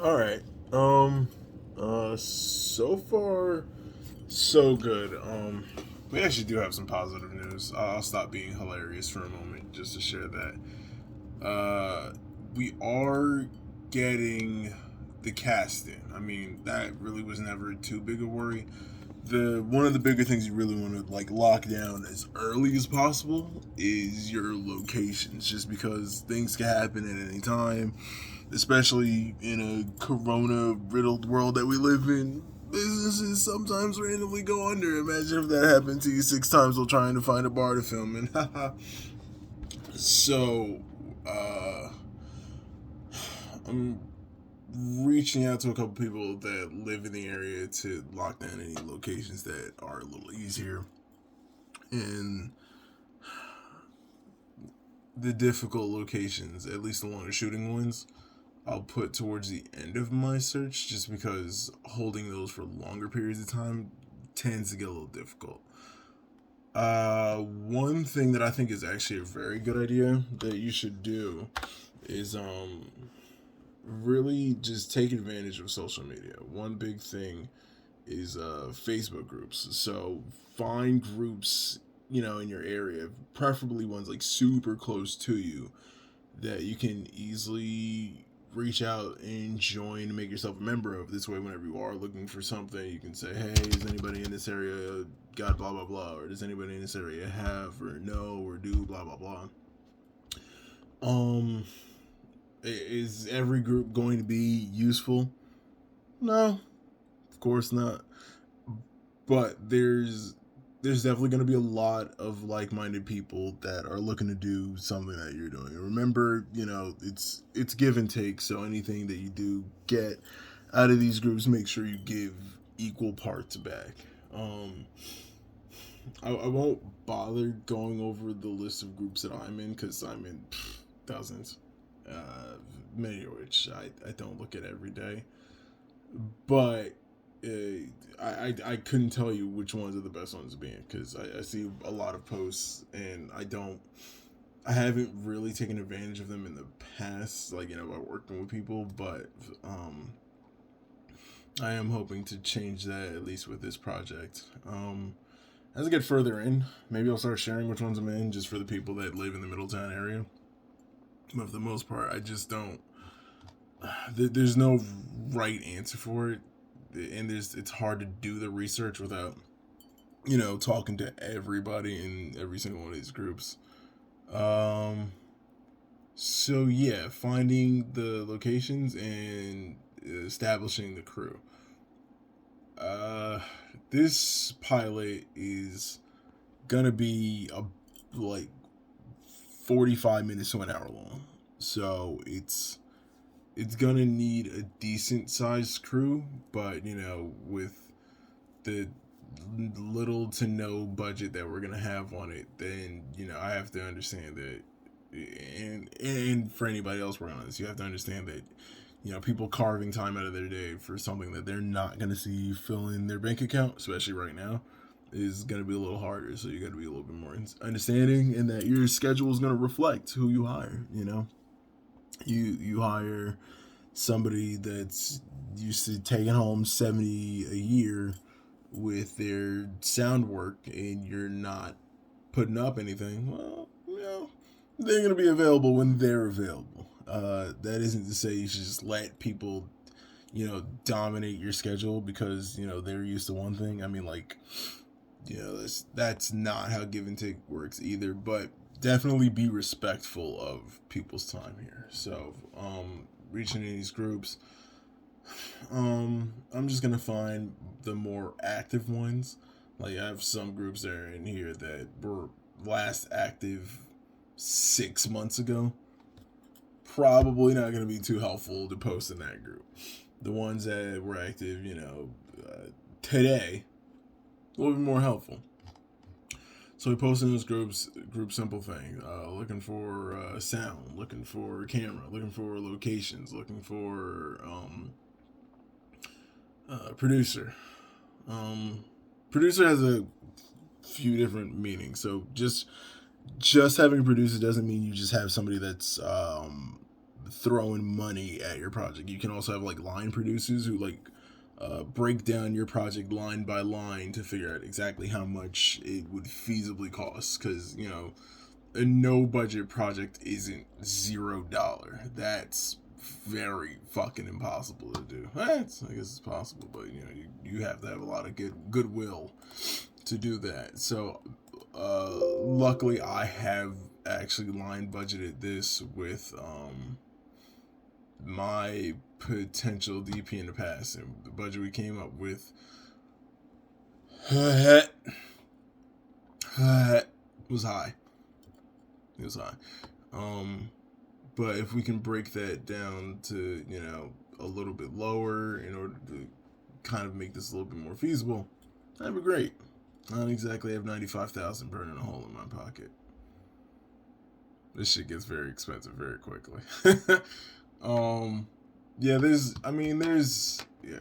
All right. So far, so good. We actually do have some positive news. I'll stop being hilarious for a moment just to share that. We are getting the cast in. I mean, that really was never too big a worry. The one of the bigger things you really want to like lock down as early as possible is your locations, just because things can happen at any time, especially in a corona riddled world that we live in. Businesses sometimes randomly go under. Imagine if that happened to you 6 times while trying to find a bar to film in. So, uh, I'm reaching out to a couple people that live in the area to lock down any locations that are a little easier. And the difficult locations, at least the longer shooting ones, I'll put towards the end of my search just because holding those for longer periods of time tends to get a little difficult. One thing that I think is actually a very good idea that you should do is really just take advantage of social media. One big thing is Facebook groups. So find groups, in your area, preferably ones like super close to you that you can easily reach out and join and make yourself a member of. This way, whenever you are looking for something, you can say, hey, does anybody in this area got blah, blah, blah? Or does anybody in this area have or know or do blah, blah, blah? Um, is every group going to be useful? No, of course not. But there's definitely going to be a lot of like-minded people that are looking to do something that you're doing. And remember, it's give and take. So anything that you do get out of these groups, make sure you give equal parts back. Um, I won't bother going over the list of groups that I'm in because I'm in dozens, many of which I don't look at every day. But I couldn't tell you which ones are the best ones to be in because I see a lot of posts and I haven't really taken advantage of them in the past, like by working with people, but I am hoping to change that at least with this project. As I get further in, maybe I'll start sharing which ones I'm in just for the people that live in the Middletown area. But for the most part, I just don't. There's no right answer for it, and it's hard to do the research without talking to everybody in every single one of these groups. Um, so yeah, finding the locations and establishing the crew. Uh, this pilot is gonna be like 45 minutes to an hour long, so it's gonna need a decent sized crew, but with the little to no budget that we're gonna have on it, then I have to understand that, and for anybody else working on this, you have to understand that people carving time out of their day for something that they're not gonna see fill in their bank account, especially right now, is gonna be a little harder. So you got to be a little bit more understanding, and that your schedule is gonna reflect who you hire. You hire somebody that's used to taking home 70 a year with their sound work and you're not putting up anything, well, they're going to be available when they're available. That isn't to say you should just let people, dominate your schedule because, they're used to one thing. I mean, like, that's not how give and take works either, but definitely be respectful of people's time here. So, reaching in these groups, I'm just gonna find the more active ones. Like I have some groups that are in here that were last active 6 months ago. Probably not gonna be too helpful to post in that group. The ones that were active, today, a little bit more helpful. So we post in those groups, group simple thing, looking for sound, looking for camera, looking for locations, looking for producer. Um, Producer has a few different meanings. So just having a producer doesn't mean you just have somebody throwing money at your project. You can also have like line producers who like break down your project line by line to figure out exactly how much it would feasibly cost. Because a no budget project isn't $0. That's very fucking impossible to do. I guess it's possible, but you have to have a lot of goodwill to do that. So luckily I have actually line budgeted this with my potential DP in the past, and the budget we came up with was high. It was high. But if we can break that down to a little bit lower in order to kind of make this a little bit more feasible, that'd be great. I don't exactly have 95,000 burning a hole in my pocket. This shit gets very expensive very quickly. Yeah, yeah,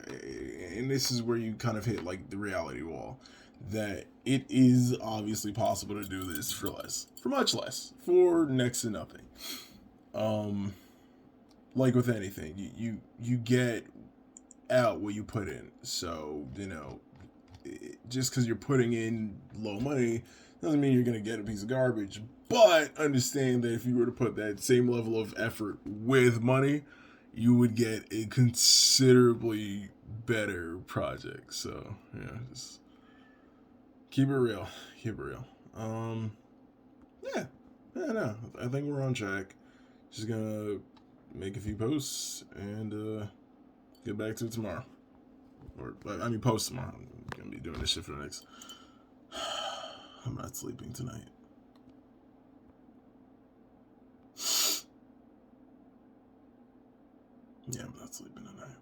and this is where you kind of hit like the reality wall, that it is obviously possible to do this for less, for much less, for next to nothing. Like with anything, you get out what you put in. So just because you're putting in low money doesn't mean you're gonna get a piece of garbage. But understand that if you were to put that same level of effort with money, you would get a considerably better project. So yeah, just keep it real. Keep it real. Yeah. Yeah, no. I think we're on track. Just gonna make a few posts and get back to it tomorrow. Post tomorrow. I'm gonna be doing this shit for the next. I'm not sleeping tonight. Yeah, I'm not sleeping tonight.